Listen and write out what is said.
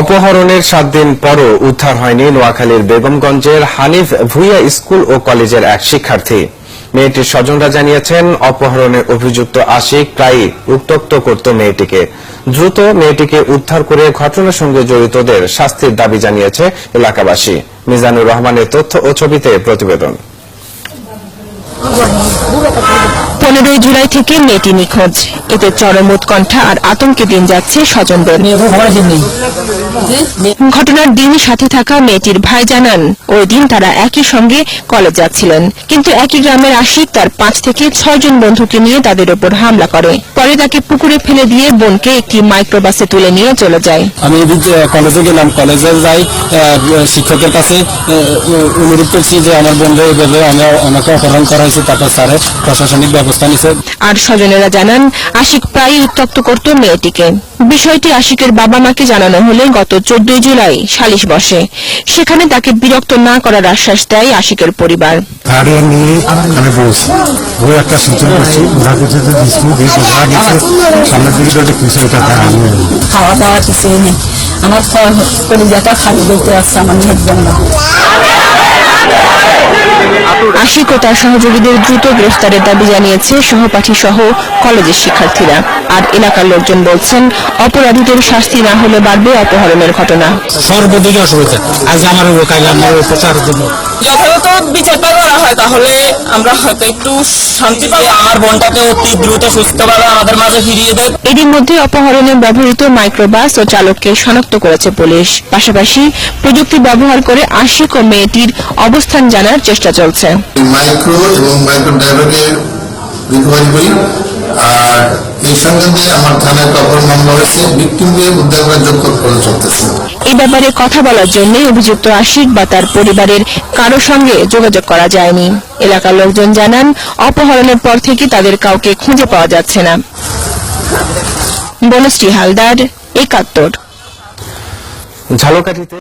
অপহরণের 7 দিন পরও উদ্ধার হয়নি নোয়াখালীর বেগমগঞ্জের হানিফ ভুইয়া স্কুল ও কলেজের এক শিক্ষার্থী। মেয়েটির স্বজনরা জানিয়েছেন, অপহরণের অভিযুক্ত আশিক প্রায়ই উত্ত্যক্ত করত মেয়েটিকে। দ্রুত মেয়েটিকে উদ্ধার করে ঘটনার সঙ্গে জড়িতদের শাস্তির দাবি জানিয়েছে এলাকাবাসী। মিজানুর রহমানের তথ্য ও ছবিতে প্রতিবেদন। 15 জুলাই থেকে মেয়েটি নিখোঁজ। এতে চরম উৎকণ্ঠা আর আতঙ্কে দিন যাচ্ছে স্বজনদের। ঘটনার দিন সাথে থাকা মেয়েটির ভাই জানান, ওই দিন তারা একই সঙ্গে কলেজ যাচ্ছিলেন, কিন্তু একই গ্রামের আশিক তার 5 থেকে 6 জন বন্ধুকে নিয়ে তাদের উপর হামলা করে। পরে তাকে পুকুরে ফেলে দিয়ে বোনকে একটি মাইক্রোবাসে তুলে নিয়ে চলে যায়। আমি কলেজে গেলাম, কলেজে যাই শিক্ষকের কাছে অনুরোধ করছি যে আমার বোনকে এইভাবে আমাকে অপহরণ করা হয়েছে, তারপর স্যারের প্রশাসনিক ব্যবস্থা নিছে। আর স্বজনেরা জানান, আশিক প্রায়ই উত্ত্যক্ত করত মেয়েটিকে। বিষয়টি আশিকের বাবা মাকে জানানো হলে গত 14 জুলাই সালিশ বসে। সেখানে তাকে বিরক্ত না করার আশ্বাস দেয় আশিকের পরিবার। খাওয়া দাওয়া কিছুই নেই, আমার কলিজাটা খালি বলতে আসছে আমার মেয়ের জন্য। আশিক ও তার সহযোগীদের দ্রুত গ্রেফতারের দাবি জানিয়েছে সহপাঠী সহ কলেজের শিক্ষার্থীরা। আর এলাকার লোকজন বলছেন, অপরাধীদের শাস্তি না হলে বাড়বে অপহরণের ঘটনা। সর্বদিকে অসুবিধা, আজ আমার প্রচারের জন্য যথাযথ বিচারটা করা হয় তাহলে আমরা হয়তো একটু শান্তি পাবো। আমার বোনটাকে অতি দ্রুত সুস্থভাবে আমাদের মাঝে ফিরিয়ে দেয়। এরই মধ্যে অপহরণে ব্যবহৃত মাইক্রোবাস ও চালককে শনাক্ত করেছে পুলিশ। পাশাপাশি প্রযুক্তি ব্যবহার করে আশিক ও মেয়েটির অবস্থান জানার চেষ্টা চলছে। মাইক্রো এবং মাইক্রো ড্রাইভারকে রিকভারি করি। আর এই সংক্রান্তে আমার থানায় অপহরণ মামলা হয়েছে, ভিকটিমকে উদ্ধার করার জন্য তৎপরতা চলতেছে। এই ব্যাপারে কথা বলার জন্য অভিযুক্ত আশিক বা তার পরিবারের কারো সঙ্গে যোগাযোগ করা যায়নি। এলাকার লোকজন জানান, অপহরণের পর থেকে তাদের কাউকে খুঁজে পাওয়া যাচ্ছে না। বনশ্রী হালদার, 71। ঝালকাঠিতে